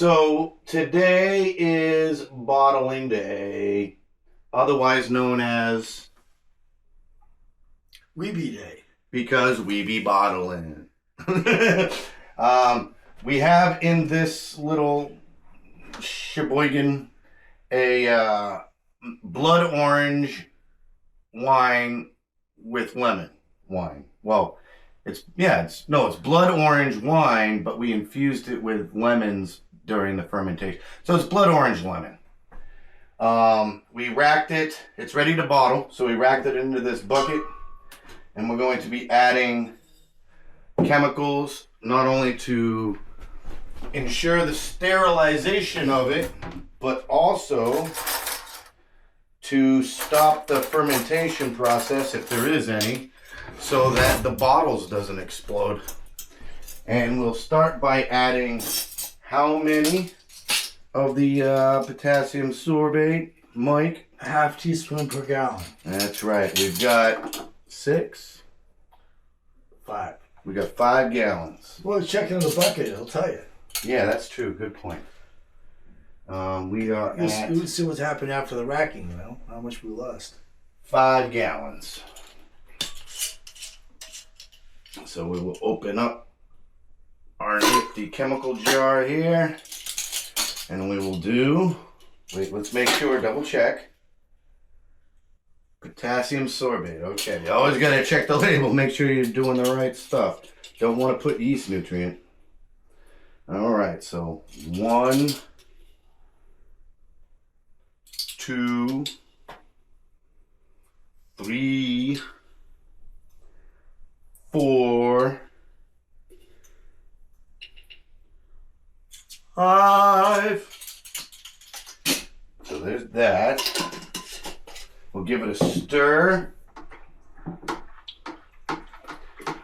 So today is bottling day, otherwise known as Weeby Day. because we be bottling. We have in this little sheboygan a blood orange wine with lemon wine. Well, it's blood orange wine, but we infused it with lemons during the fermentation. So it's blood orange lemon. We racked it. It's ready to bottle. So we racked it into this bucket, and we're going to be adding chemicals not only to ensure the sterilization of it, but also to stop the fermentation process, if there is any, so that the bottles doesn't explode. And we'll start by adding how many of the potassium sorbate, Mike? A half teaspoon per gallon. That's right. We've got 6. 5. We got 5 gallons. Well, check in the bucket, it'll tell you. Yeah, that's true. Good point. We are at We'll see what's happened after the racking, how much we lost. 5 gallons. So we will open up our nifty chemical jar here, and we will do, let's make sure, double check. Potassium sorbate. Okay, you always got to check the label, make sure you're doing the right stuff. Don't want to put yeast nutrient. All right, so 1, 2, 3, 4, 5. So there's that. We'll give it a stir.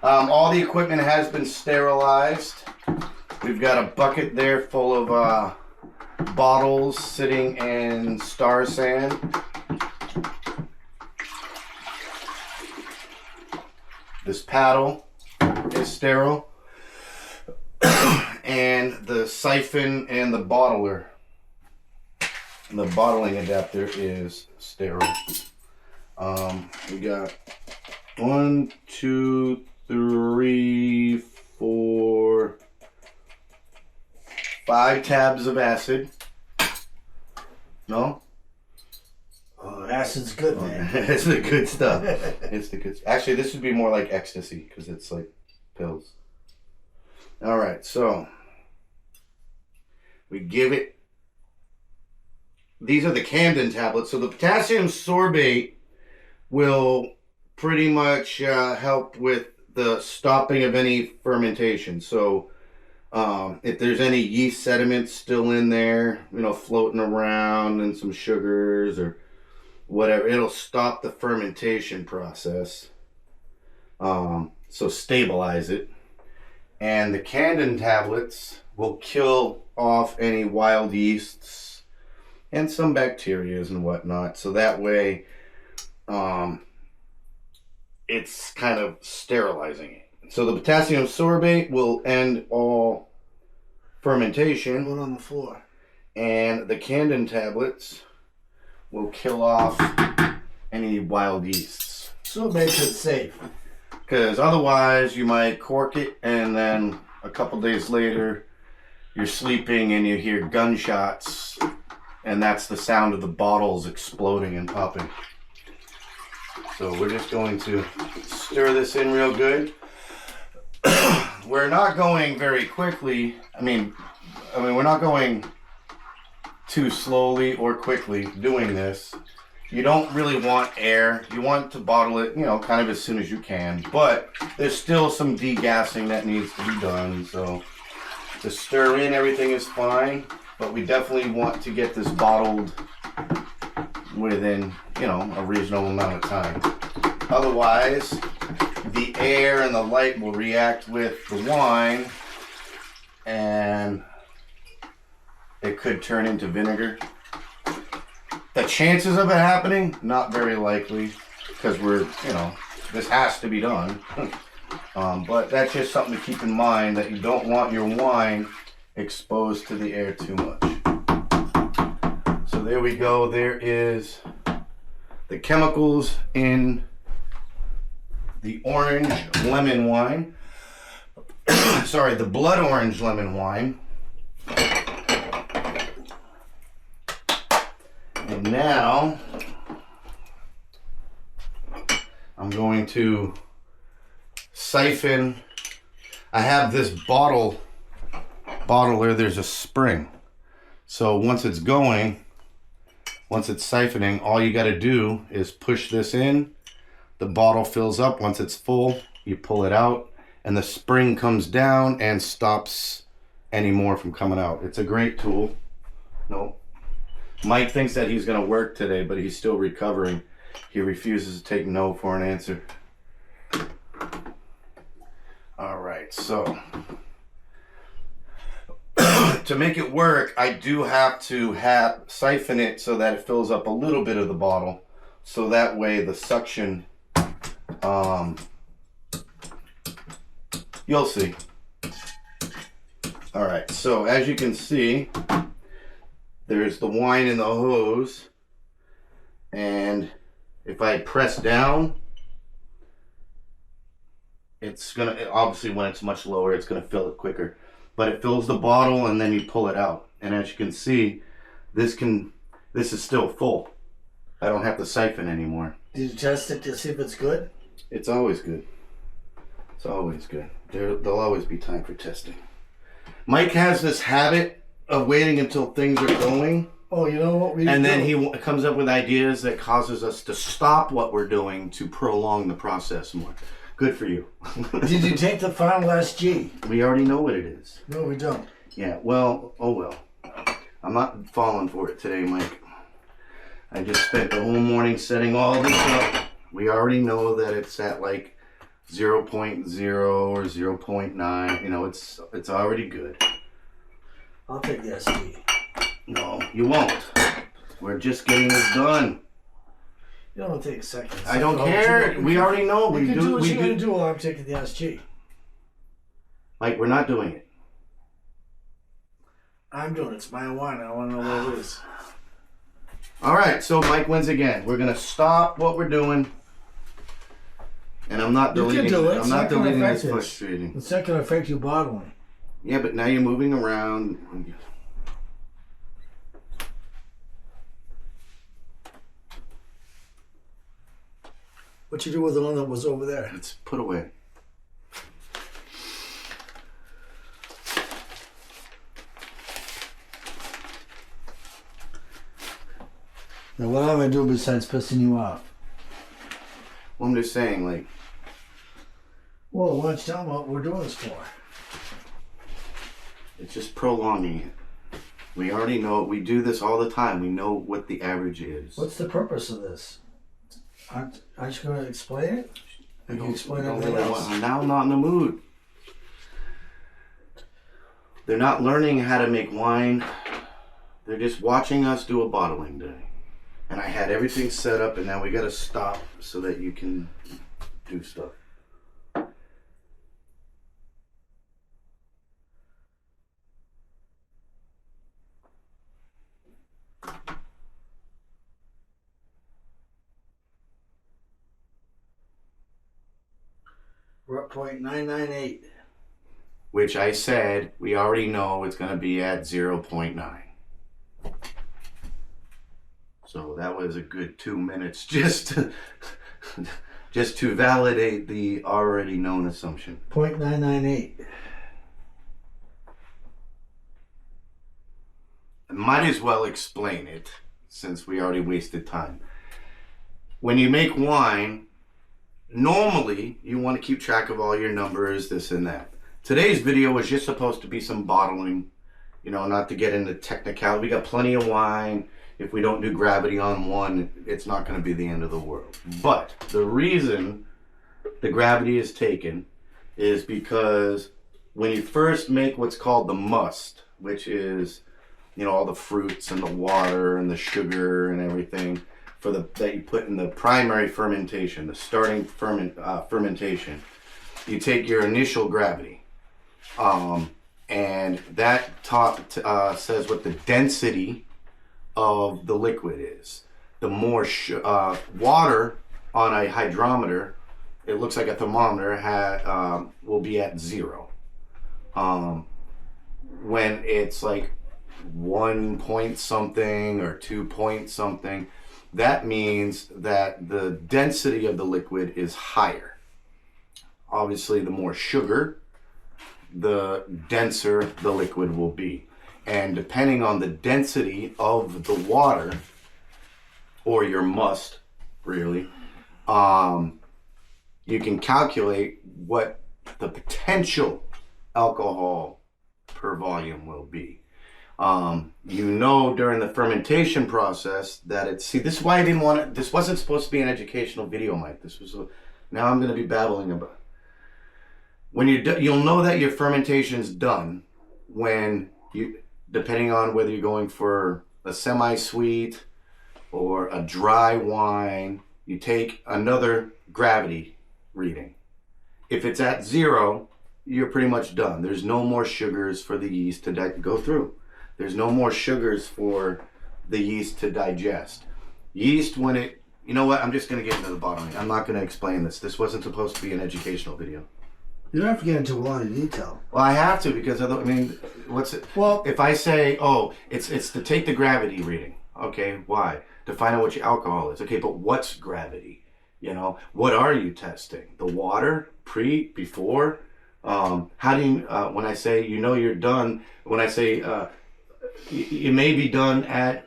All the equipment has been sterilized. We've got a bucket there full of bottles sitting in star sand. This paddle is sterile. And the siphon and the bottler, the bottling adapter is sterile. We got 1, 2, 3, 4, 5 tabs of acid. No? Oh, acid's good, man. It's the good stuff. It's the good. Actually, this would be more like ecstasy because it's like pills. All right, so we give it. These are the Camden tablets. So the potassium sorbate will pretty much help with the stopping of any fermentation. So if there's any yeast sediments still in there, floating around, and some sugars or whatever, it'll stop the fermentation process. So stabilize it. And the Camden tablets will kill off any wild yeasts and some bacteria and whatnot. So that way, it's kind of sterilizing it. So the potassium sorbate will end all fermentation. Put it on the floor. And the Camden tablets will kill off any wild yeasts. So it makes it safe. Because otherwise you might cork it, and then a couple days later you're sleeping and you hear gunshots, and that's the sound of the bottles exploding and popping. So we're just going to stir this in real good. We're not going very quickly. I mean, we're not going too slowly or quickly doing this. You don't really want air. You want to bottle it, kind of as soon as you can. But there's still some degassing that needs to be done. So to stir in, everything is fine. But we definitely want to get this bottled within, a reasonable amount of time. Otherwise, the air and the light will react with the wine, and it could turn into vinegar. The chances of it happening, not very likely, because this has to be done. But that's just something to keep in mind, that you don't want your wine exposed to the air too much. So there we go. There is the chemicals in the orange lemon wine. Sorry, the blood orange lemon wine. And now I'm going to siphon. I have this bottler, there's a spring. So once it's going, once it's siphoning, all you got to do is push this in. The bottle fills up. Once it's full, you pull it out, and the spring comes down and stops any more from coming out. It's a great tool. No. Mike thinks that he's going to work today, but he's still recovering. He refuses to take no for an answer. All right, so to make it work, I do have to siphon it so that it fills up a little bit of the bottle. So that way the suction, you'll see. All right, so as you can see, there's the wine in the hose. And if I press down, it's gonna, obviously when it's much lower, it's gonna fill it quicker. But it fills the bottle and then you pull it out. And as you can see, this is still full. I don't have to siphon anymore. Did you test it to see if it's good? It's always good. It's always good. There'll always be time for testing. Mike has this habit of waiting until things are going. Oh, you know what we And then he comes up with ideas that causes us to stop what we're doing to prolong the process more. Good for you. Did you take the final SG? We already know what it is. No, we don't. Yeah, well, oh well. I'm not falling for it today, Mike. I just spent the whole morning setting all this up. We already know that it's at like 0.0 or 0.9. You know, it's already good. I'll take the SG. No, you won't. We're just getting this done. You don't take seconds. I don't care. We already know. You can do what you're going to do while I'm taking the SG. Like, we're not doing it. I'm doing it. It's my wine. I want to know what it is. All right, so Mike wins again. We're going to stop what we're doing. And I'm not deleting it. I'm not deleting this frustrating. It's not going to affect you bottling. Yeah, but now you're moving around. What you do with the one that was over there? It's put away. Now, what am I doing besides pissing you off? Well, I'm just saying, like... Well, why don't you tell them what we're doing this for? It's just prolonging it. We already know it. We do this all the time. We know what the average is. What's the purpose of this? Aren't you going to explain it? You can explain everything else. Now I'm not in the mood. They're not learning how to make wine. They're just watching us do a bottling day. And I had everything set up, and now we got to stop so that you can do stuff. We're at 0.998. Which I said we already know it's going to be at 0.9. So that was a good 2 minutes just to validate the already known assumption. 0.998. I might as well explain it since we already wasted time. When you make wine, normally you want to keep track of all your numbers, this and that. Today's video was just supposed to be some bottling, you know, not to get into technicality. We got plenty of wine. If we don't do gravity on one, it's not going to be the end of the world. But the reason the gravity is taken is because when you first make what's called the must, which is, you know, all the fruits and the water and the sugar and everything that you put in the primary fermentation, the starting fermentation, you take your initial gravity. and that says what the density of the liquid is. The more water on a hydrometer, it looks like a thermometer, will be at 0. When it's like 1 point something or 2 point something, that means that the density of the liquid is higher. Obviously, the more sugar, the denser the liquid will be. And depending on the density of the water, or your must, really, you can calculate what the potential alcohol per volume will be. During the fermentation process that this is why I didn't want it. This wasn't supposed to be an educational video, Mike. Now I'm going to be babbling about. When you'll know that your fermentation's done when depending on whether you're going for a semi-sweet or a dry wine, you take another gravity reading. If it's at 0, you're pretty much done. There's no more sugars for the yeast to go through. There's no more sugars for the yeast to digest. Yeast, you know what? I'm just going to get into the bottom. I'm not going to explain this. This wasn't supposed to be an educational video. You don't have to get into a lot of detail. Well, I have to because what's it? Well, if I say, it's to take the gravity reading. Okay, why? To find out what your alcohol is. Okay, but what's gravity? What are you testing? The water, before? How do you, when I say, you're done, when I say, you may be done at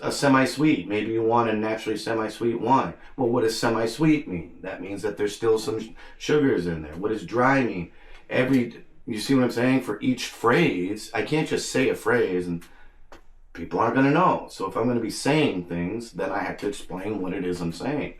a semi-sweet. Maybe you want a naturally semi-sweet wine. Well, what does semi-sweet mean? That means that there's still some sugars in there. What does dry mean? You see what I'm saying? For each phrase, I can't just say a phrase and people aren't going to know. So if I'm going to be saying things, then I have to explain what it is I'm saying.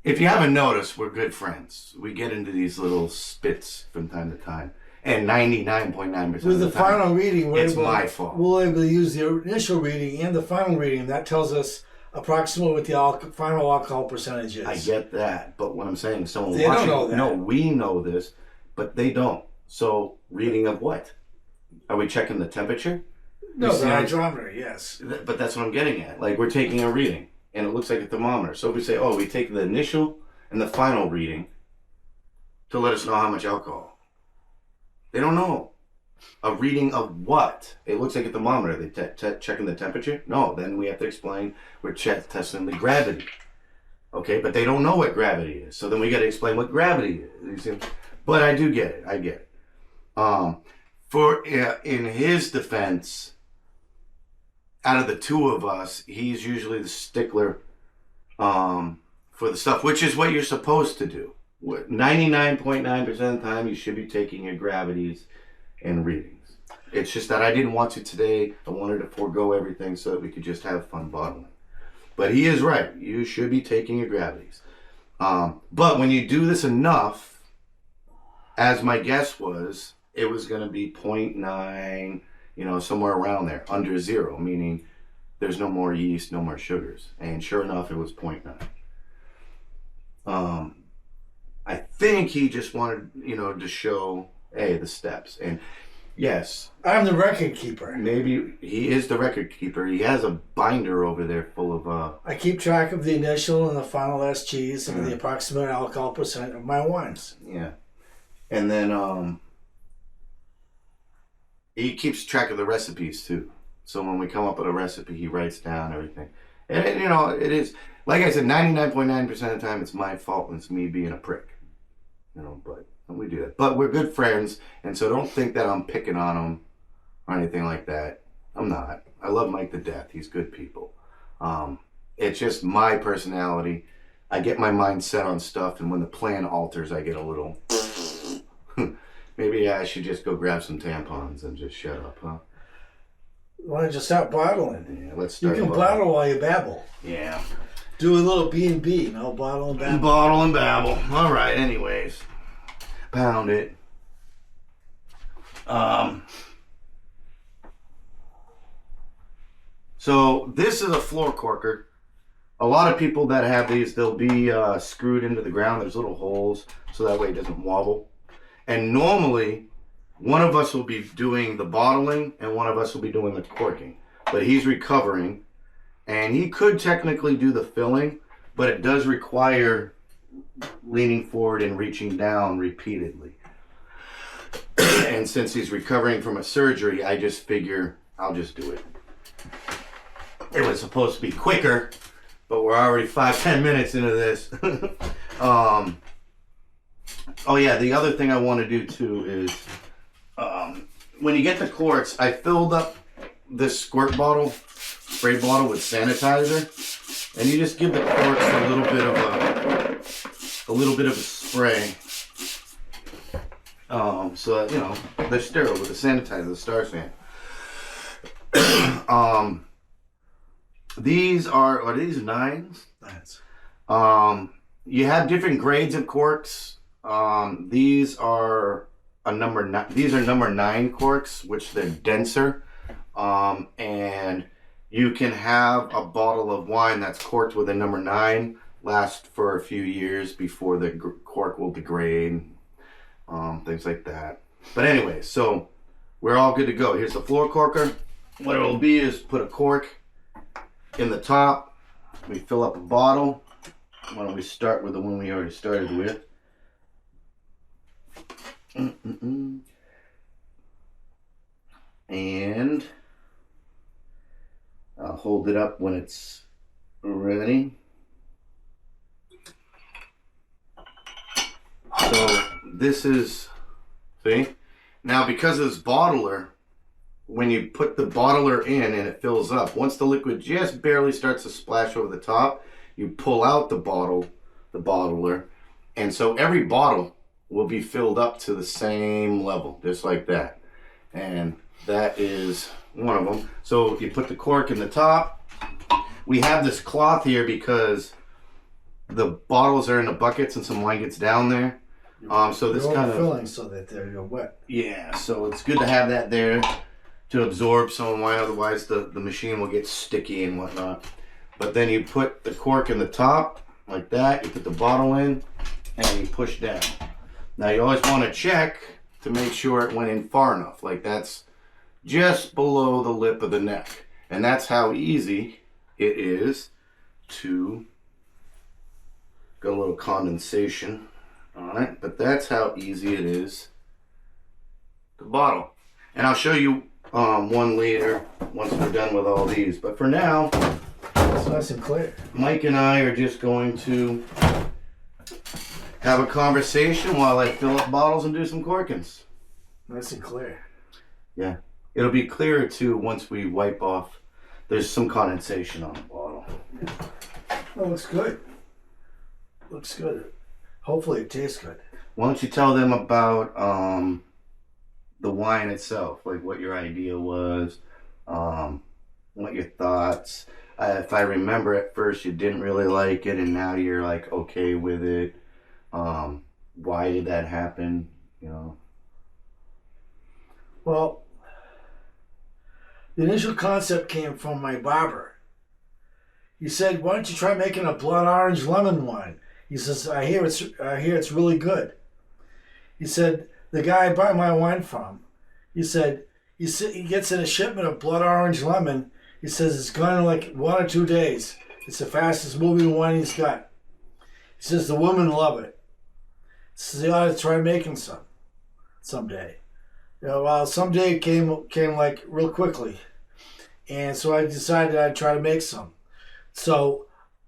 If you haven't noticed, we're good friends. We get into these little spits from time to time. And 99.9% with the final reading, it's my fault. We'll be able to use the initial reading and the final reading. That tells us approximately what the final alcohol percentage is. I get that, but what I'm saying is they don't know that. No, we know this, but they don't. So, reading of what? Are we checking the temperature? No, the hydrometer, yes. But that's what I'm getting at. Like, we're taking a reading, and it looks like a thermometer. So if we say, we take the initial and the final reading to let us know how much alcohol. They don't know. A reading of what? It looks like a thermometer. They checking the temperature? No, then we have to explain we're testing the gravity. Okay, but they don't know what gravity is. So then we got to explain what gravity is. But I do get it. I get it. In his defense, out of the two of us, he's usually the stickler for the stuff, which is what you're supposed to do. 99.9% of the time, you should be taking your gravities and readings. It's just that I didn't want to today. I wanted to forego everything so that we could just have fun bottling. But he is right. You should be taking your gravities. But when you do this enough, as my guess was, it was going to be 0.9, somewhere around there, under 0, meaning there's no more yeast, no more sugars. And sure enough, it was 0.9. I think he just wanted, to show, the steps. And yes. I'm the record keeper. Maybe he is the record keeper. He has a binder over there full of... I keep track of the initial and the final SGs and the approximate alcohol percent of my wines. Yeah. And then he keeps track of the recipes too. So when we come up with a recipe, he writes down everything. And, it is... Like I said, 99.9% of the time, it's my fault and it's me being a prick. But we do that. But we're good friends, and so don't think that I'm picking on him or anything like that. I'm not. I love Mike to death. He's good people. It's just my personality. I get my mind set on stuff, and when the plan alters, I get a little... Maybe I should just go grab some tampons and just shut up, huh? Why don't you stop bottling? Yeah, let's start. You can bottle while you babble. Yeah. Do a little B&B, bottle and babble. Bottle and babble. All right, anyways. Pound it. So this is a floor corker. A lot of people that have these, they'll be screwed into the ground. There's little holes so that way it doesn't wobble. And normally one of us will be doing the bottling and one of us will be doing the corking. But he's recovering, and he could technically do the filling, but it does require leaning forward and reaching down repeatedly. And since he's recovering from a surgery, I just figure I'll just do it. It was supposed to be quicker, but we're already 5-10 minutes into this. Oh yeah, the other thing I want to do too is when you get the corks, I filled up this squirt bottle, spray bottle with sanitizer, and you just give the corks a little bit of a spray, so that, you know, they're sterile with the sanitizer, the Star San. These are these 9s? 9s. You have different grades of corks. These are number 9 corks, which they're denser. And you can have a bottle of wine that's corked with a number 9 last for a few years before the cork will degrade, things like that. But anyway, so we're all good to go. Here's the floor corker. What it'll be is put a cork in the top. We fill up a bottle. Why don't we start with the one we already started with? And I'll hold it up when it's ready. So this is, see? Now because of this bottler, when you put the bottler in and it fills up, once the liquid just barely starts to splash over the top, you pull out the bottler, and so every bottle will be filled up to the same level, just like that. And that is one of them. So you put the cork in the top. We have this cloth here because the bottles are in the buckets and some wine gets down there. So this kind of filling so that they're wet. Yeah, so it's good to have that there to absorb some wine. Otherwise, the machine will get sticky and whatnot. But then you put the cork in the top like that. You put the bottle in and you push down. Now you always want to check to make sure it went in far enough. Like that's just below the lip of the neck. And that's how easy it is to, got a little condensation on it, but that's how easy it is to bottle. And I'll show you one later once we're done with all these. But for now, it's nice and clear. Mike and I are just going to have a conversation while I fill up bottles and do some corkings. Nice and clear. Yeah. It'll be clearer too once we wipe off. There's some condensation on the bottle. Oh, looks good. Looks good. Hopefully it tastes good. Why don't you tell them about the wine itself, like what your idea was, what your thoughts. If I remember at first you didn't really like it and now you're like okay with it. Why did that happen? You know. Well, the initial concept came from my barber. He said, "Why don't you try making a blood orange lemon wine?" He says, I hear it's really good." He said, "The guy I buy my wine from," he said, he gets in a shipment of blood orange lemon. He says it's gone in like 1 or 2 days. It's the fastest moving wine he's got. He says the women love it. He says you ought to try making some someday. You know, well, someday came like real quickly, and so I decided I'd try to make some. So,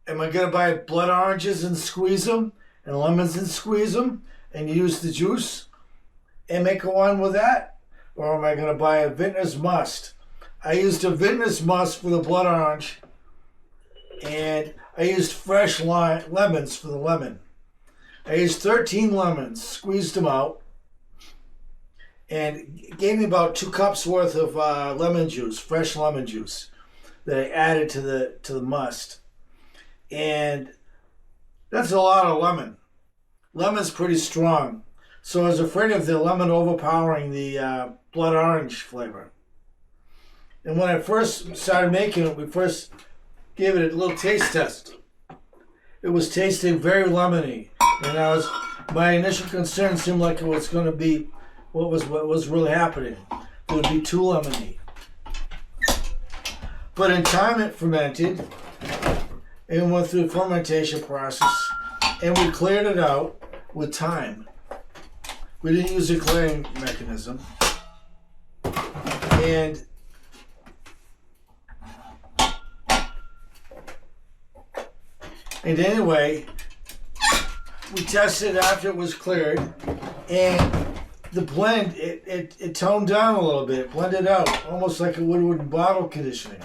am I gonna buy blood oranges and squeeze them, and lemons and squeeze them, and use the juice, and make a wine with that, or am I gonna buy a vintner's must? I used a vintner's must for the blood orange, and I used fresh lemons for the lemon. I used 13 lemons, squeezed them out, and it gave me about 2 cups worth of lemon juice, fresh lemon juice, that I added to the must. And that's a lot of lemon. Lemon's pretty strong. So I was afraid of the lemon overpowering the blood orange flavor. And when I first started making it, we first gave it a little taste test. It was tasting very lemony. And my initial concern seemed like it was going to be what was really happening. It would be too lemony. But in time it fermented and went through the fermentation process, and we cleared it out with time. We didn't use a clearing mechanism. And anyway, we tested after it was cleared, and the blend, it toned down a little bit, blended out, almost like it would with bottle conditioning.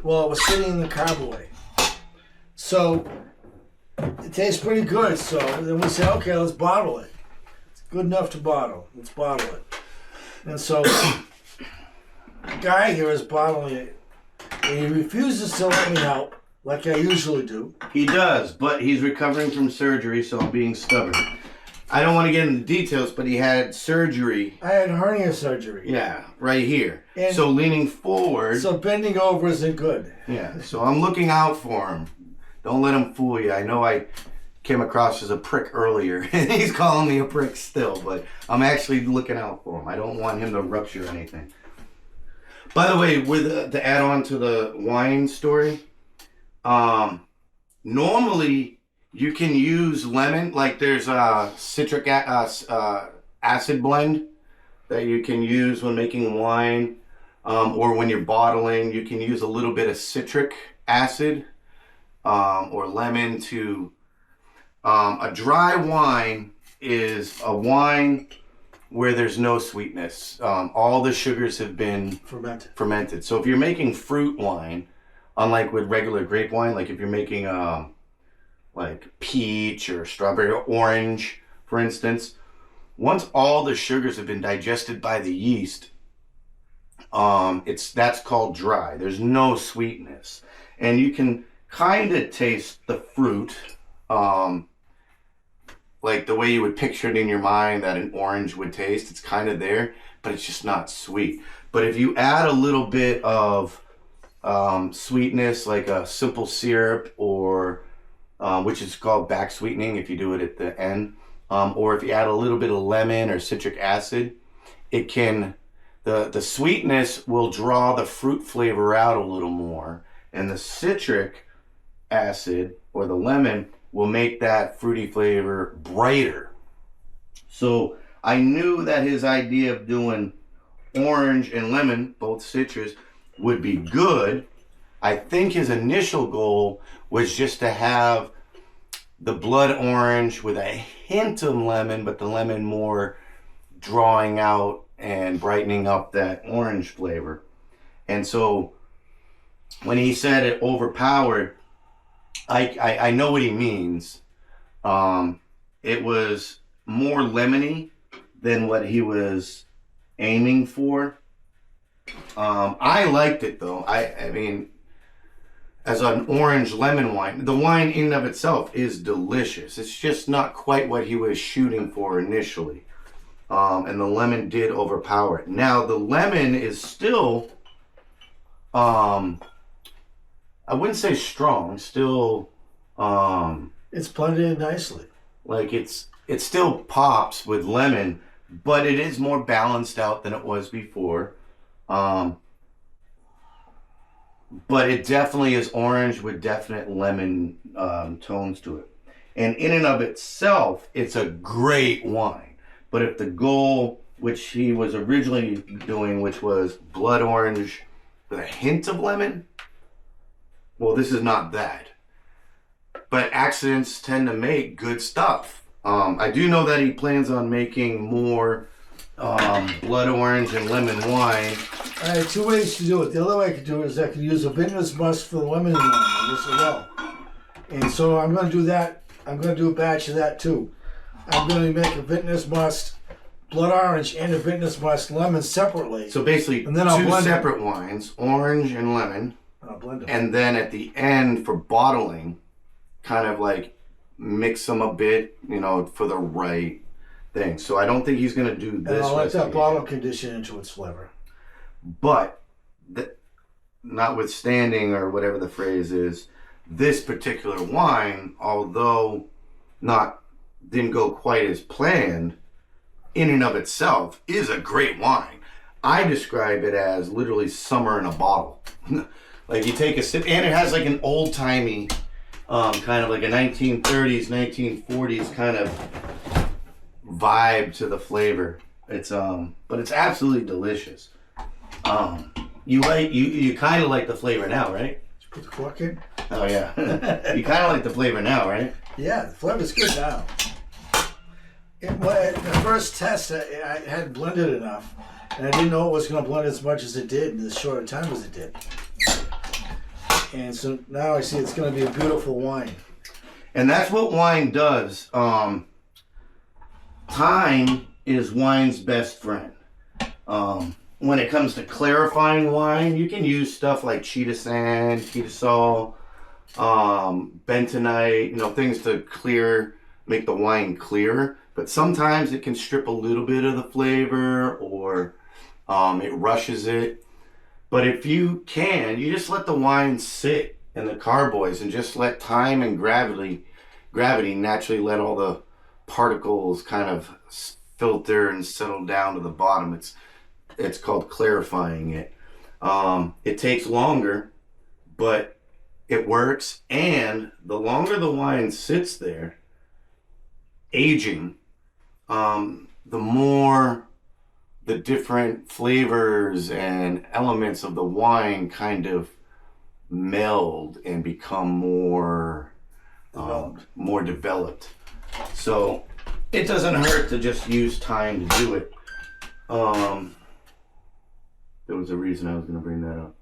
Well, it was sitting in the carboy. So it tastes pretty good. So then we said, okay, let's bottle it. It's good enough to bottle. Let's bottle it. And so the guy here is bottling it, and he refuses to let me help, like I usually do. He does, but he's recovering from surgery, so I'm being stubborn. I don't want to get into details, but he had surgery. I had hernia surgery. Yeah, right here. And so leaning forward. So bending over isn't good. Yeah, so I'm looking out for him. Don't let him fool you. I know I came across as a prick earlier, and he's calling me a prick still, but I'm actually looking out for him. I don't want him to rupture anything. By the way, with to add on to the wine story, normally you can use lemon, like there's a citric acid blend that you can use when making wine, or when you're bottling. You can use a little bit of citric acid or lemon to... a dry wine is a wine where there's no sweetness. All the sugars have been fermented. So if you're making fruit wine, unlike with regular grape wine, like if you're making like peach or strawberry or orange, for instance, once all the sugars have been digested by the yeast, that's called dry. There's no sweetness, and you can kind of taste the fruit, like the way you would picture it in your mind that an orange would taste. It's kind of there, but it's just not sweet. But if you add a little bit of sweetness, like a simple syrup, or which is called back sweetening if you do it at the end, or if you add a little bit of lemon or citric acid, it can, the sweetness will draw the fruit flavor out a little more, and the citric acid or the lemon will make that fruity flavor brighter. So I knew that his idea of doing orange and lemon, both citrus, would be good. I think his initial goal was just to have the blood orange with a hint of lemon, but the lemon more drawing out and brightening up that orange flavor. And so when he said it overpowered, I know what he means. It was more lemony than what he was aiming for. I liked it though. I mean, as an orange lemon wine, the wine in and of itself is delicious. It's just not quite what he was shooting for initially. And the lemon did overpower it. Now the lemon is still, I wouldn't say strong, still, it's blended in nicely. Like it still pops with lemon, but it is more balanced out than it was before. But it definitely is orange with definite lemon tones to it. And in and of itself, it's a great wine. But if the goal, which he was originally doing, which was blood orange with a hint of lemon, well, this is not that. But accidents tend to make good stuff. I do know that he plans on making more blood orange and lemon wine. I had two ways to do it. The other way I could do it is I could use a vintner's must for the lemon wine this as well. And so I'm going to do that. I'm going to do a batch of that too. I'm going to make a vintner's must blood orange and a vintner's must lemon separately. So basically, and then I'll two separate wines, orange and lemon. I'll blend them. And then at the end for bottling, kind of like mix them a bit, for the right thing. So I don't think he's going to do this. And I'll let that bottle condition into its flavor. But notwithstanding, or whatever the phrase is, this particular wine, although didn't go quite as planned, in and of itself is a great wine. I describe it as literally summer in a bottle. Like you take a sip, and it has like an old timey, kind of like a 1930s, 1940s kind of vibe to the flavor. It's but it's absolutely delicious. You kind of like the flavor now, right? Did you put the cork in? Oh yeah, you kind of like the flavor now, right? Yeah, the flavor's good now. The first test, I hadn't blended enough, and I didn't know it was going to blend as much as it did in as short a time as it did. And so now I see it's going to be a beautiful wine. And that's what wine does. Time is wine's best friend. When it comes to clarifying wine, you can use stuff like cheetah sand, ketasol, bentonite, things to make the wine clear. But sometimes it can strip a little bit of the flavor, or it rushes it. But if you can, you just let the wine sit in the carboys and just let time and gravity naturally let all the particles kind of filter and settle down to the bottom. It's called clarifying it. It takes longer, but it works. And the longer the wine sits there, aging, the more the different flavors and elements of the wine kind of meld and become more developed. So it doesn't hurt to just use time to do it. There was a reason I was going to bring that up.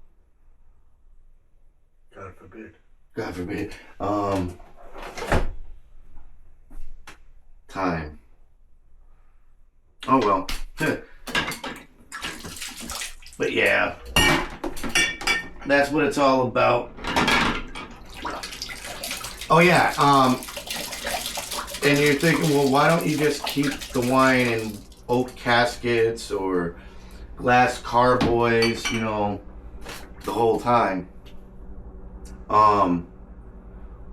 God forbid. God forbid. Time. Oh well. But yeah, that's what it's all about. Oh yeah. And you're thinking, well, why don't you just keep the wine in oak caskets or glass carboys, the whole time?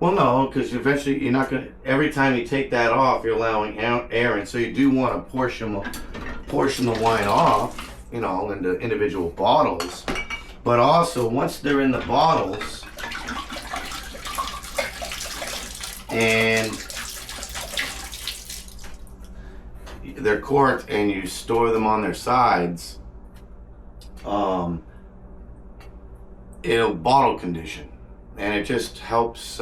Well, no, because eventually you're not gonna. Every time you take that off, you're allowing air in. So you do want to portion the wine off, into individual bottles. But also, once they're in the bottles and they're corked and you store them on their sides, it'll bottle condition. And it just helps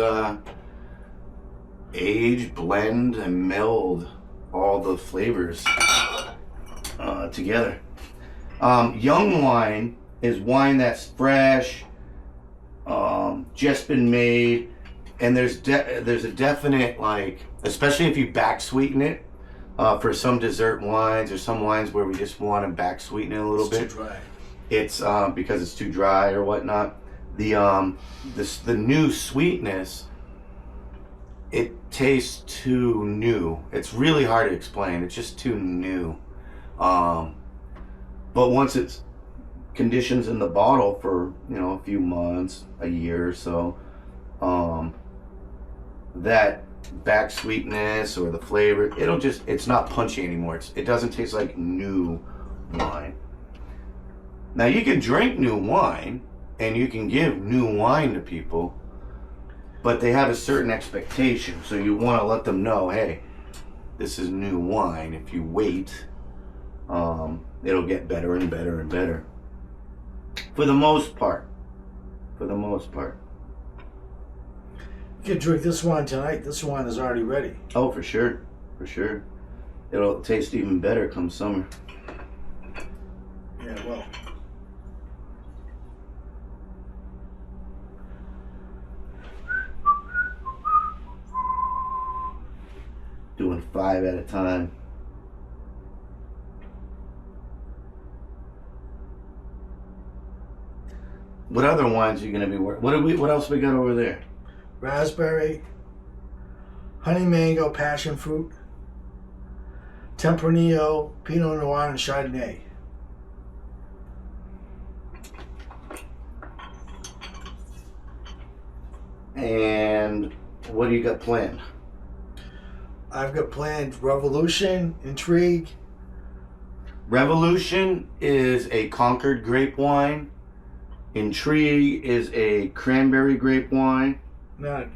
age, blend, and meld all the flavors together. Young wine is wine that's fresh, just been made, and there's a definite, especially if you back sweeten it, for some dessert wines or some wines where we just want to back sweeten it a little bit. It's too dry. It's because it's too dry or whatnot. The new sweetness, it tastes too new. It's really hard to explain. It's just too new. But once it's conditions in the bottle for a few months, a year or so, that back sweetness or the flavor, it's not punchy anymore. It doesn't taste like new wine. Now you can drink new wine and you can give new wine to people, but they have a certain expectation. So you want to let them know, hey, this is new wine. If you wait, it'll get better and better and better. For the most part. You can drink this wine tonight. This wine is already ready. Oh, for sure. It'll taste even better come summer. Yeah, well. Doing 5 at a time. What other wines are you gonna be working? What else we got over there? Raspberry, honey mango, passion fruit, Tempranillo, Pinot Noir, and Chardonnay. And what do you got planned? I've got planned Revolution, Intrigue, Revolution is a Concord grape wine. Intrigue is a cranberry grape wine. No,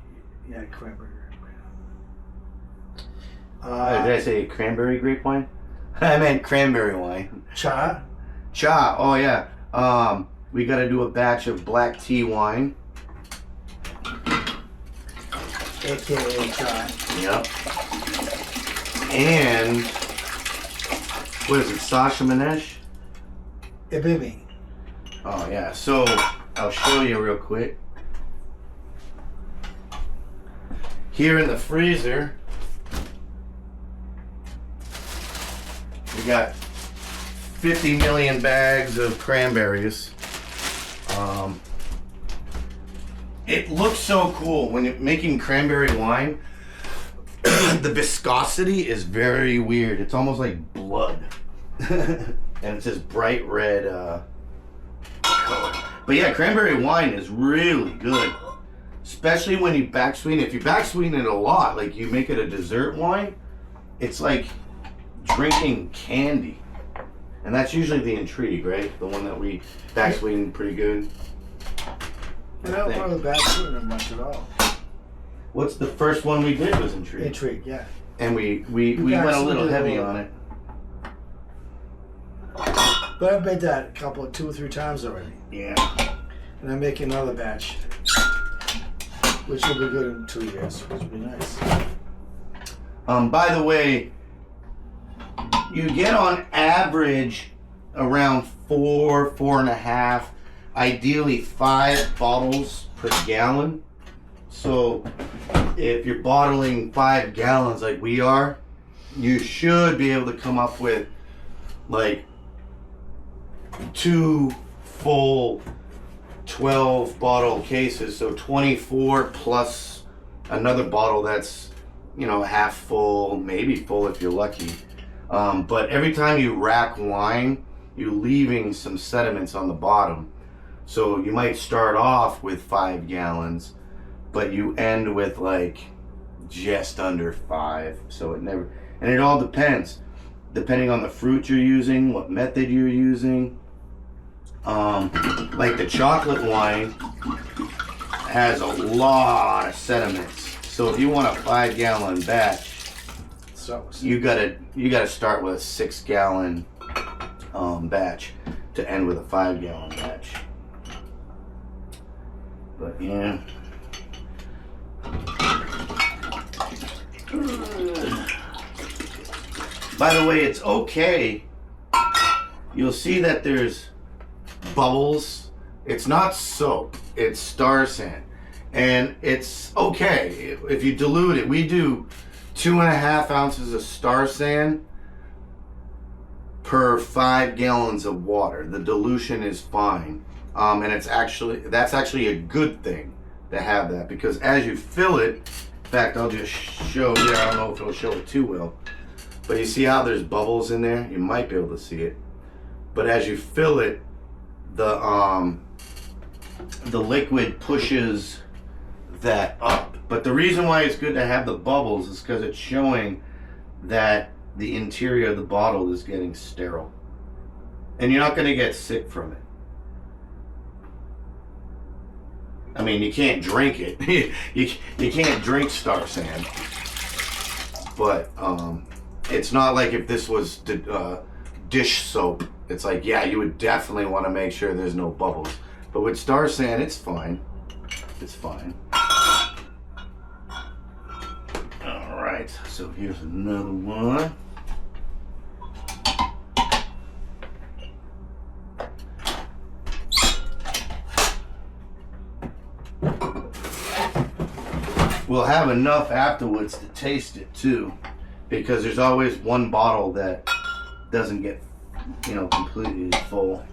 yeah, cranberry. Did I say cranberry grape wine? I meant cranberry wine. Cha. Cha. Oh yeah. We got to do a batch of black tea wine. AKA cha. Yep. And what is it? Sasha Manesh? Ibimi. Oh yeah. So I'll show you real quick. Here in the freezer, we got 50 million bags of cranberries. It looks so cool when you're making cranberry wine. The viscosity is very weird. It's almost like blood. And it's this bright red color. But yeah, cranberry wine is really good. Especially when you backsweeten it. If you backsweeten it a lot, like you make it a dessert wine, it's like drinking candy. And that's usually the Intrigue, right? The one that we backsweeten pretty good. I don't want to backsweeten much at all. What's the first one we did was Intrigue. Intrigue, yeah. And we went a little heavy on it. But I've made that two or three times already. Yeah. And I'm making another batch, which will be good in 2 years, which will be nice. By the way, you get on average around 4.5, ideally 5 bottles per gallon. So if you're bottling 5 gallons like we are, you should be able to come up with like 2 full 12 bottle cases. So 24 plus another bottle that's, you know, half full, maybe full if you're lucky. But every time you rack wine, you're leaving some sediments on the bottom. So you might start off with 5 gallons, but you end with like just under 5. So it never, and it all depends, depending on the fruit you're using, what method you're using. Like the chocolate wine has a lot of sediments. So if you want a 5 gallon batch, you gotta start with a 6 gallon batch to end with a 5 gallon batch. But yeah. By the way, it's okay. You'll see that there's bubbles. It's not soap, it's Star Sand. And it's okay if you dilute it. We do 2.5 ounces of Star Sand per 5 gallons of water. The dilution is fine. And that's actually a good thing to have that, because as you fill it, in fact, I'll just show you. I don't know if it'll show it too well, but you see how there's bubbles in there? You might be able to see it. But as you fill it, the liquid pushes that up. But the reason why it's good to have the bubbles is because it's showing that the interior of the bottle is getting sterile. And you're not going to get sick from it. I mean, you can't drink it. you can't drink Star Sand. But it's not like if this was dish soap. It's like, yeah, you would definitely want to make sure there's no bubbles. But with Star Sand, it's fine. It's fine. Alright, so here's another one. We'll have enough afterwards to taste it too, because there's always one bottle that doesn't get, you know, completely full.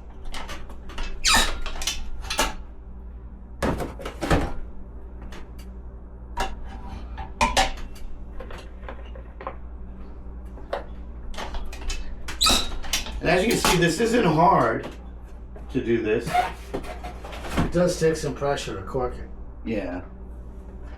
And as you can see, this isn't hard to do this. It does take some pressure to cork it. Yeah.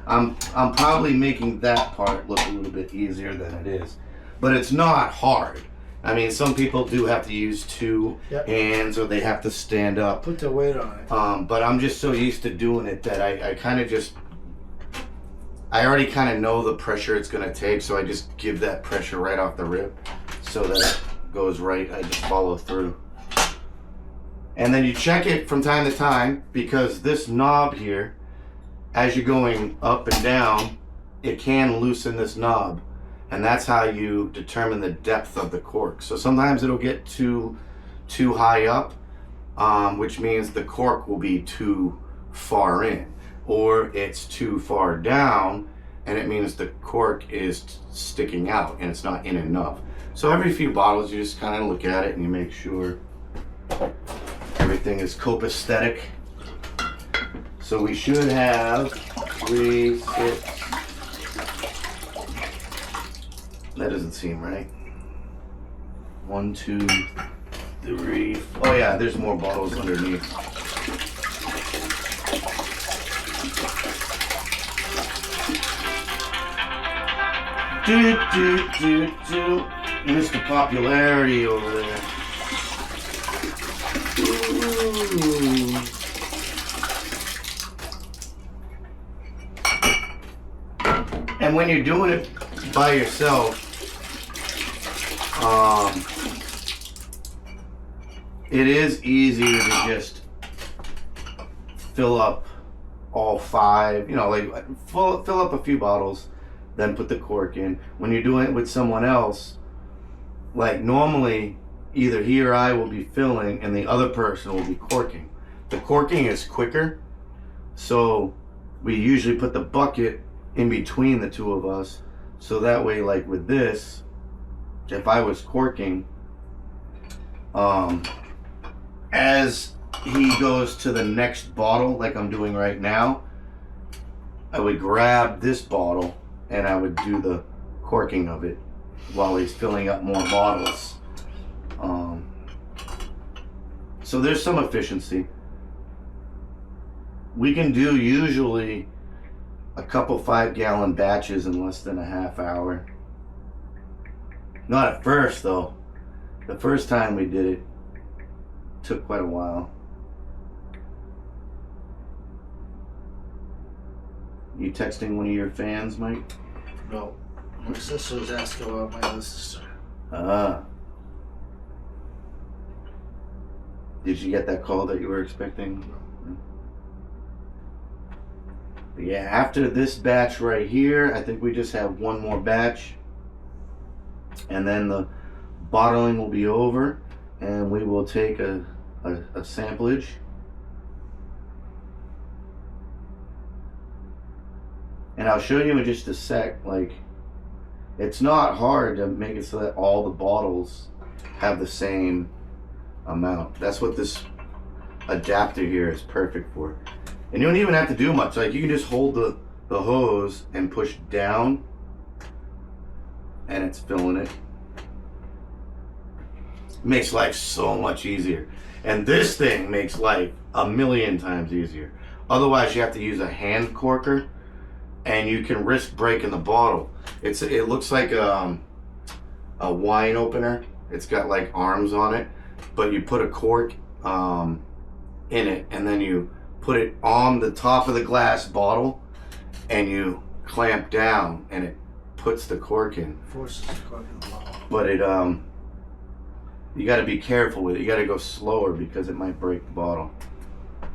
I'm probably making that part look a little bit easier than it is. But it's not hard. I mean, some people do have to use two Yep. hands or they have to stand up. Put the weight on it. But I'm just so used to doing it that I kind of just, I already kind of know the pressure it's going to take, so I just give that pressure right off the rib so that it goes right. I just follow through. And then you check it from time to time, because this knob here, as you're going up and down, it can loosen this knob. And that's how you determine the depth of the cork. So sometimes it'll get too high up, which means the cork will be too far in. Or it's too far down, and it means the cork is sticking out and it's not in enough. So every few bottles, you just kind of look at it and you make sure everything is copacetic. So we should have 3, 6. That doesn't seem right. 1, 2, 3. Oh yeah, there's more bottles underneath. Mr. Popularity over there. Ooh. And when you're doing it by yourself, it is easy to just fill up all 5, like fill up a few bottles, then put the cork in. When you're doing it with someone else, like normally either he or I will be filling and the other person will be corking. The corking is quicker, so we usually put the bucket in between the two of us, so that way, like with this, if I was corking, as he goes to the next bottle, like I'm doing right now, I would grab this bottle and I would do the corking of it while he's filling up more bottles. So there's some efficiency. We can do usually a couple 5-gallon batches in less than a half hour. Not at first though. The first time we did it took quite a while. You texting one of your fans, Mike? No. My sister was asking about my other sister. Did you get that call that you were expecting? But yeah, after this batch right here, I think we just have one more batch. And then the bottling will be over and we will take a samplage. And I'll show you in just a sec, like, it's not hard to make it so that all the bottles have the same amount. That's what this adapter here is perfect for. And you don't even have to do much. Like, you can just hold the hose and push down and it's filling it. Makes life so much easier. And this thing makes life a million times easier. Otherwise, you have to use a hand corker and you can risk breaking the bottle. It looks like a wine opener. It's got like arms on it, but you put a cork in it and then you put it on the top of the glass bottle and you clamp down and it puts the cork in. Forces the cork in the bottle. But it you got to be careful with it. You got to go slower because it might break the bottle.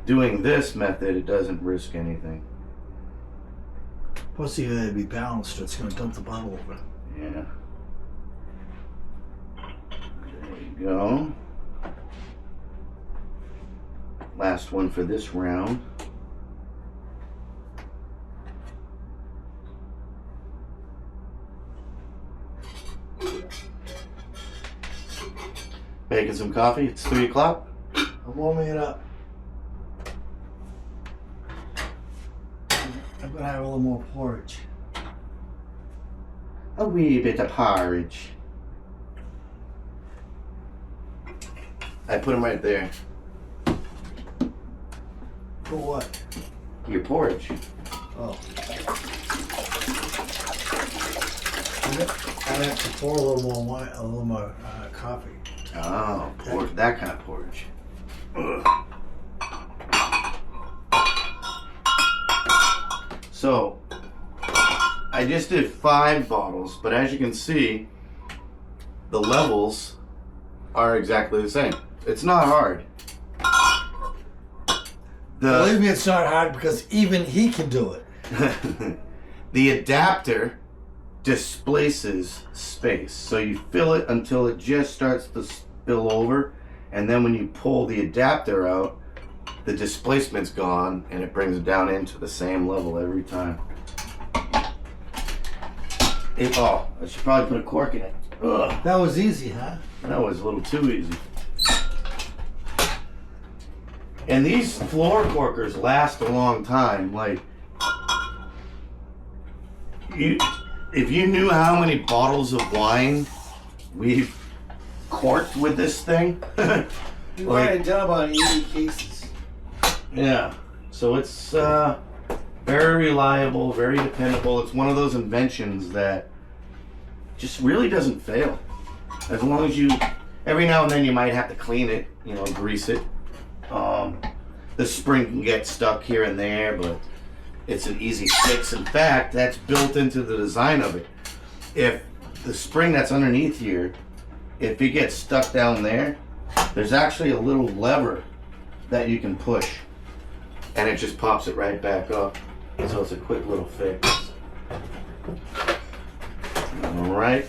Doing this method, it doesn't risk anything. Plus, you gotta be balanced or it's gonna dump the bottle over. Yeah. There you go. Last one for this round. Making some coffee. It's 3 o'clock. I'm warming it up. I'm gonna have a little more porridge. A wee bit of porridge. I put them right there. For what? Your porridge. Oh. I have to pour a little more wine, a little more coffee. Oh, that kind of porridge. Ugh. So, I just did 5 bottles, but as you can see, the levels are exactly the same. It's not hard. Believe me, it's not hard because even he can do it. The adapter displaces space. So you fill it until it just starts to spill over, and then when you pull the adapter out, the displacement's gone and it brings it down into the same level every time. I should probably put a cork in it. Ugh. That was easy, huh? That was a little too easy. And these floor corkers last a long time. Like, if you knew how many bottles of wine we've corked with this thing. You might have done about 80 cases. Yeah. So it's very reliable, very dependable. It's one of those inventions that just really doesn't fail. As long as every now and then you might have to clean it, grease it. The spring can get stuck here and there, but it's an easy fix. In fact, that's built into the design of it. If the spring that's underneath here, if it gets stuck down there, there's actually a little lever that you can push, and it just pops it right back up. So it's a quick little fix. All right.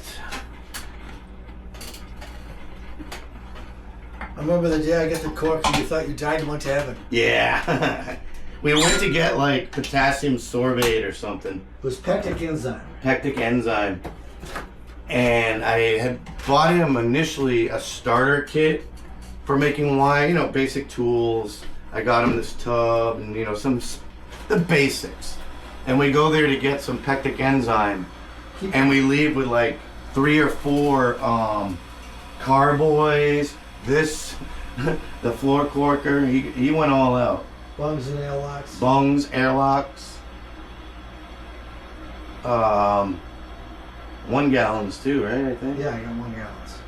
I remember the day I got the cork and you thought you died and went to heaven. Yeah. We went to get like potassium sorbate or something. It was pectic enzyme. Pectic enzyme. And I had bought him initially a starter kit for making wine, basic tools. I got him this tub and, the basics. And we go there to get some pectic enzyme. And we leave with like 3 or 4 carboys, the floor corker. He went all out. Bungs and airlocks. Bungs, airlocks. 1 gallons too, right? I think. Yeah, I got 1 gallons.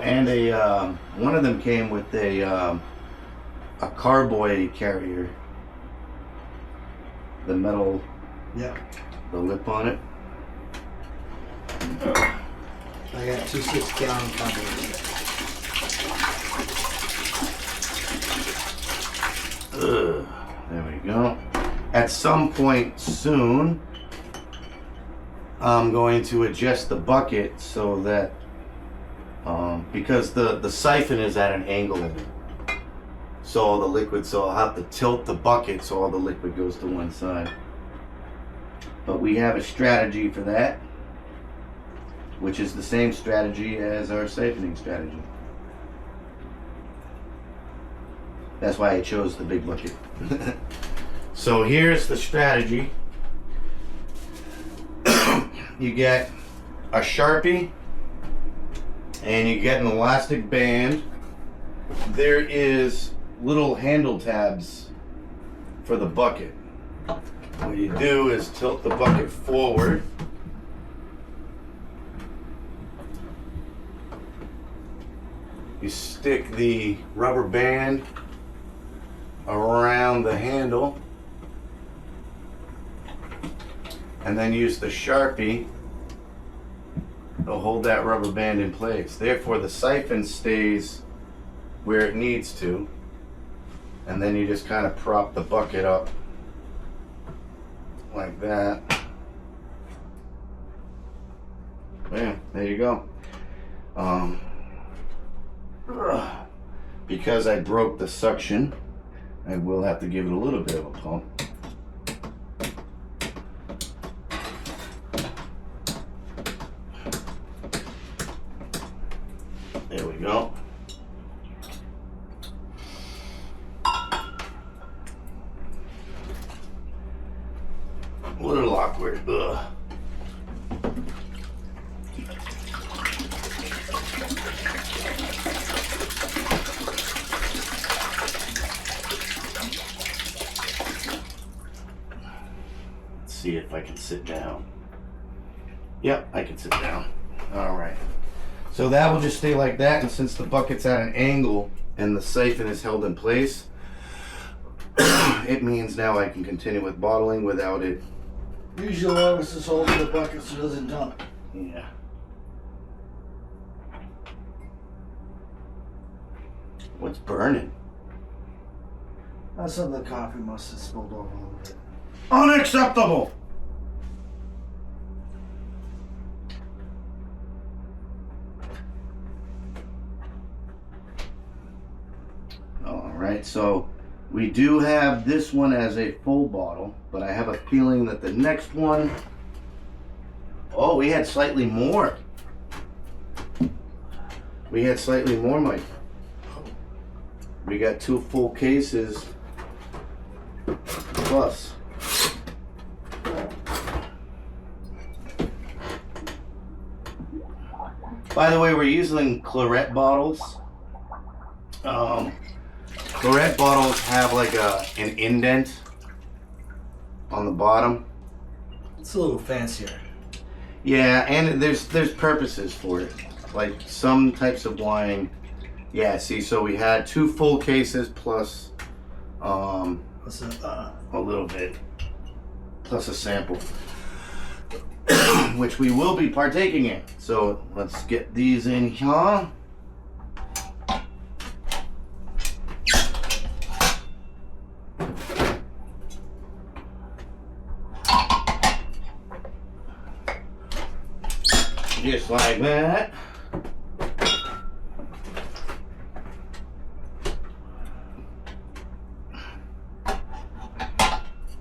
And one of them came with a carboy carrier. The metal. Yeah. The lip on it. I got 2 6-gallon carboys. There we go. At some point soon, I'm going to adjust the bucket so that, because the siphon is at an angle, so I'll have to tilt the bucket so all the liquid goes to one side. But we have a strategy for that, which is the same strategy as our siphoning strategy. That's why I chose the big bucket. So here's the strategy. You get a Sharpie and you get an elastic band. There is little handle tabs for the bucket. What you do is tilt the bucket forward. You stick the rubber band around the handle and then use the Sharpie to hold that rubber band in place. Therefore the siphon stays where it needs to, and then you just kind of prop the bucket up like that. Yeah, there you go. Because I broke the suction, I will have to give it a little bit of a pump. There we go. A little awkward. Ugh. See if I can sit down. Yep, I can sit down. All right. So that will just stay like that, and since the bucket's at an angle and the siphon is held in place, it means now I can continue with bottling without it. Usually Elvis is holding the bucket so it doesn't dump. Yeah. What's burning? Some of the coffee must have spilled over a little bit. Unacceptable! Alright, so we do have this one as a full bottle, but I have a feeling that the next one... Oh, we had slightly more. We had slightly more, Mike. We got 2 full cases plus. By the way, we're using claret bottles. Claret bottles have like an indent on the bottom. It's a little fancier. Yeah, and there's purposes for it. Like some types of wine. Yeah, see, so we had 2 full cases plus a little bit, plus a sample, which we will be partaking in. So let's get these in here. Just like that.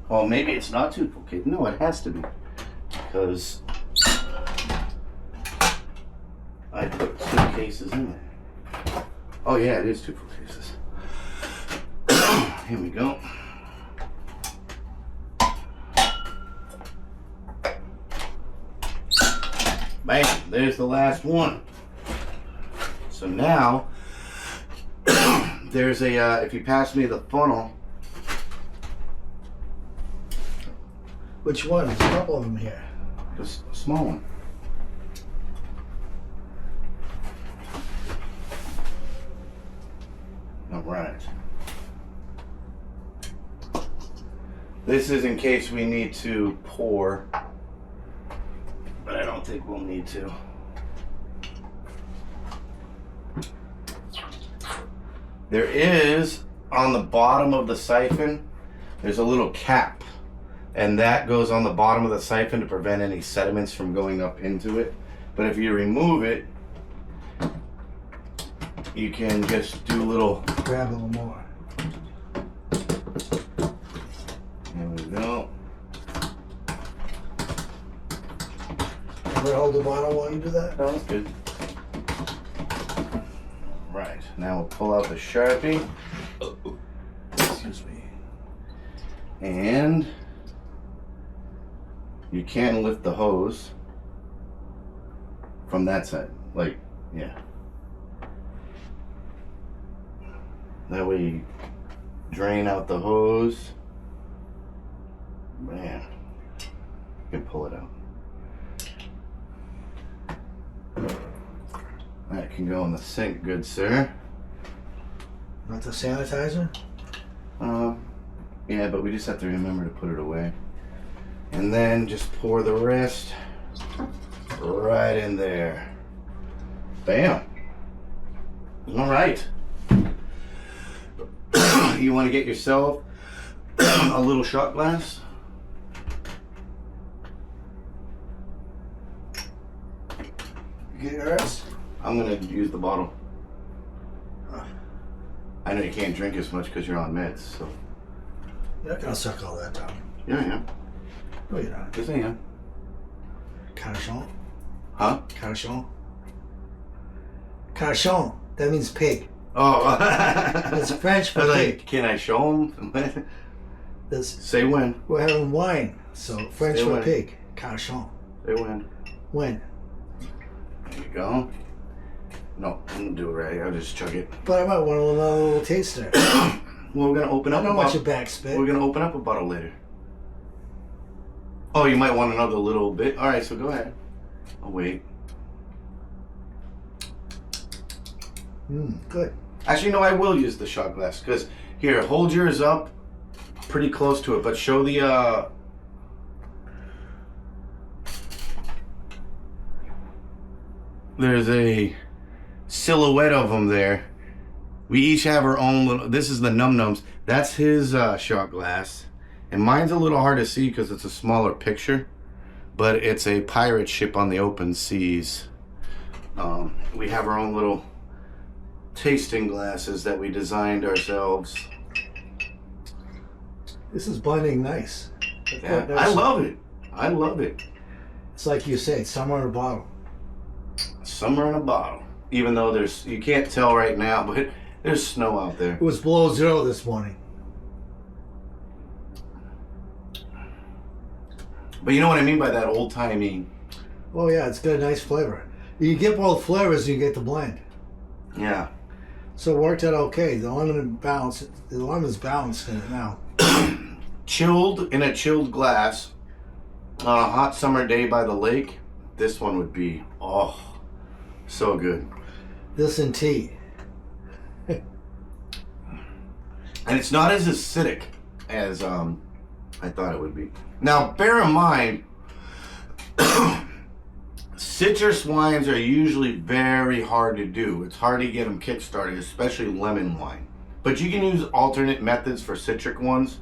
Well, maybe it's not 2 full cases. No, it has to be. Because I put 2 cases in there. Oh yeah, it is 2 full cases. Here we go. Bam, there's the last one. So now, there's a, if you pass me the funnel. Which one? There's a couple of them here. Just a small one. All right. This is in case we need to pour, but I don't think we'll need to. There is, on the bottom of the siphon, there's a little cap. And that goes on the bottom of the siphon to prevent any sediments from going up into it. But if you remove it, you can just do a little... Grab a little more. There we go. Can we hold the bottle while you do that? Oh, that's good. Right, now we'll pull out the Sharpie. Excuse me. And you can lift the hose from that side. Like, yeah. That way you drain out the hose. Man, you can pull it out. That can go in the sink, good sir. Not the sanitizer? Yeah, but we just have to remember to put it away. And then just pour the rest right in there. Bam. All right. You want to get yourself a little shot glass? You get yours? I'm going to use the bottle. I know you can't drink as much because you're on meds, so. You're not going to suck all that down. Yeah, I am. No, you're not. Yes, I am. Carchon? Huh? Carchon? Carchon. That means pig. Oh. It's French for I was pig. like, can I show him? This, Say when. we're having wine, so French Say for when. pig. Carchon. Say when. When? There you go. No, I'm gonna do it right. I'll just chug it. But I might want another little taster. Well, we're gonna open I up. don't want your back spit. We're gonna open up a bottle later. Oh, you might want another little bit. All right, so go ahead. I'll wait. Good. Actually, no, I will use the shot glass because here, hold yours up pretty close to it, but show the there's a silhouette of them there. We each have our own little. This is the Num Nums. That's his shot glass, and mine's a little hard to see because it's a smaller picture, but it's a pirate ship on the open seas. We have our own little tasting glasses that we designed ourselves. This is blending nice. Yeah, I love it. I love it. It's like you say, it's summer in a bottle. Summer in a bottle. Even though you can't tell right now, but there's snow out there. It was below 0 this morning. But you know what I mean by that old-timey. Oh yeah, it's got a nice flavor. You get both flavors, you get the blend. Yeah. So it worked out okay. The lemon's balanced in it now. Chilled in a chilled glass on a hot summer day by the lake. This one would be so good. This and tea. And it's not as acidic as I thought it would be. Now, bear in mind, citrus wines are usually very hard to do. It's hard to get them kick-started, especially lemon wine. But you can use alternate methods for citric ones.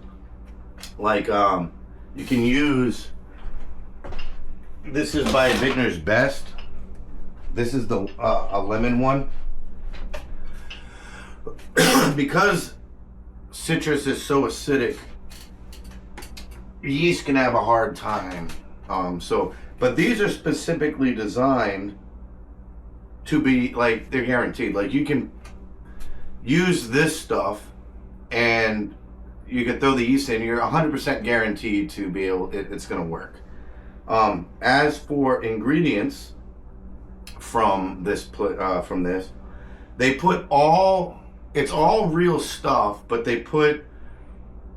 Like, you can use, this is by Vintner's Best. This is the a lemon one. Because citrus is so acidic, yeast can have a hard time. But these are specifically designed to be, like, they're guaranteed. Like, you can use this stuff and you can throw the yeast in, you're 100% guaranteed to be able, it's going to work. As for ingredients from this, they put it's all real stuff, but they put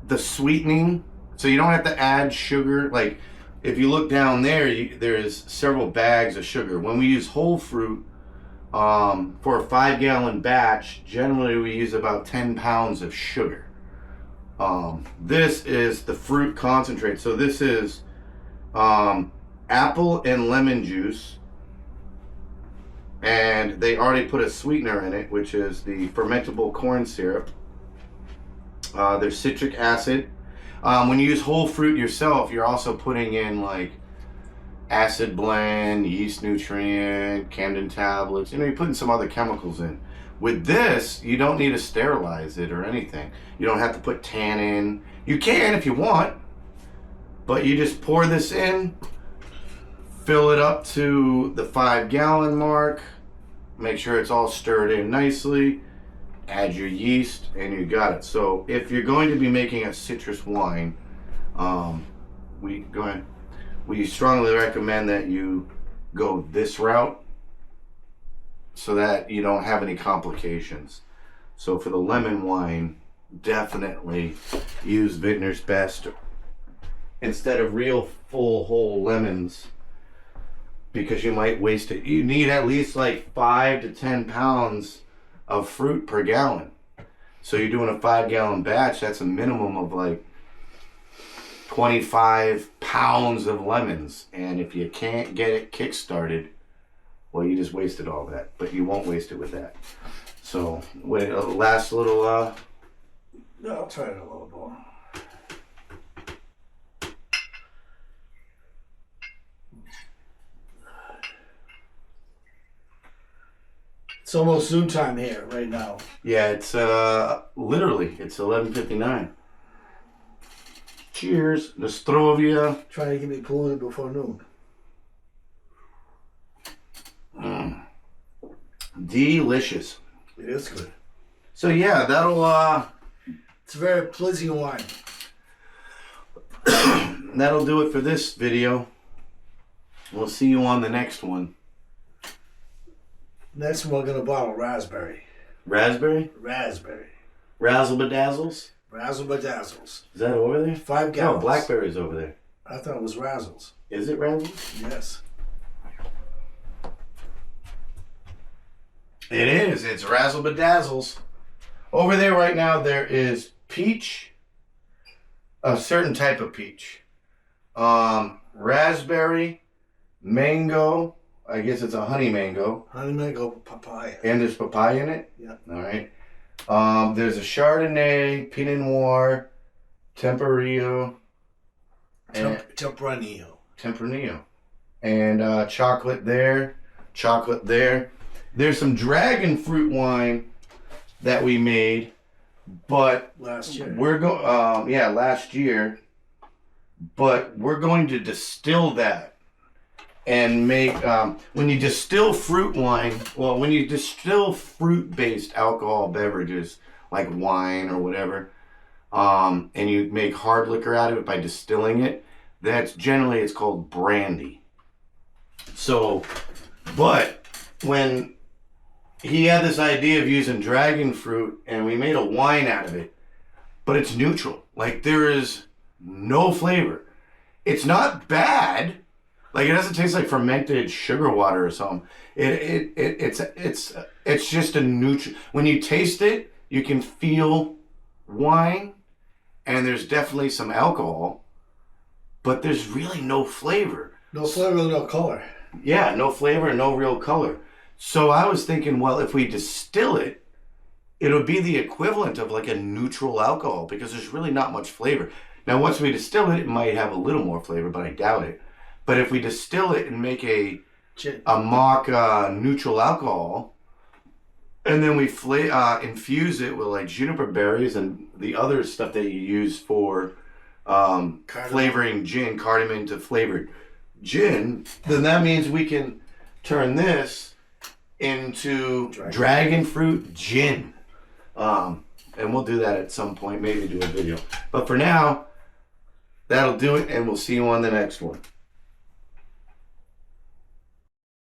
the sweetening, so you don't have to add sugar. Like, if you look down there, there's several bags of sugar. When we use whole fruit, for a 5-gallon batch, generally we use about 10 pounds of sugar. This is the fruit concentrate. So this is apple and lemon juice, and they already put a sweetener in it, which is the fermentable corn syrup. There's citric acid. When you use whole fruit yourself, you're also putting in, like, acid blend, yeast nutrient, Camden tablets. You're putting some other chemicals in. With this, you don't need to sterilize it or anything. You don't have to put tannin. You can if you want, but you just pour this in, fill it up to the 5-gallon mark, make sure it's all stirred in nicely, add your yeast, and you got it. So if you're going to be making a citrus wine, we strongly recommend that you go this route so that you don't have any complications. So for the lemon wine, definitely use Vintner's Best instead of real full whole lemons, because you might waste it. You need at least like 5 to 10 pounds of fruit per gallon. So you're doing a 5-gallon batch, that's a minimum of like 25 pounds of lemons. And if you can't get it kick-started, well, you just wasted all that. But you won't waste it with that. So, wait, last little... No, I'll try it a little more. It's almost noon time here right now. Yeah, it's literally, it's 11:59. Cheers, Nostrovia. Trying to get me pulling it before noon. Delicious. It is good. So yeah, that'll It's a very pleasing wine. that'll do it for this video. We'll see you on the next one. Next one we're gonna bottle raspberry. Raspberry? Raspberry. Razzle bedazzles? Razzle bedazzles. Is that over there? 5 No, gallons. blackberry's over there. I thought it was razzles. Is it razzle? Yes. It is. It's razzle bedazzles. Over there right now, there is peach, a certain type of peach, raspberry, mango. I guess it's a honey mango. Honey mango papaya. And there's papaya in it? Yeah. All right. There's a Chardonnay, Pinot Noir, Tempranillo. Tempranillo. And chocolate there. Chocolate there. There's some dragon fruit wine that we made, but last year. We're last year. But we're going to distill that and make when you distill fruit wine. Well, when you distill fruit-based alcohol beverages like wine or whatever, and you make hard liquor out of it by distilling it, it's called brandy. So, but when he had this idea of using dragon fruit, and we made a wine out of it, but it's neutral. Like, there is no flavor. It's not bad. Like, it doesn't taste like fermented sugar water or something. It's just a neutral. When you taste it, you can feel wine, and there's definitely some alcohol, but there's really no flavor. No flavor, no color. Yeah, no flavor, no real color. So I was thinking, well, if we distill it, it'll be the equivalent of like a neutral alcohol because there's really not much flavor. Now, once we distill it, it might have a little more flavor, but I doubt it. But if we distill it and make a mock neutral alcohol, and then we infuse it with like juniper berries and the other stuff that you use for flavoring gin, cardamom to flavored gin, then that means we can turn this into dragon fruit gin. And we'll do that at some point, maybe do a video. But for now, that'll do it, and we'll see you on the next one.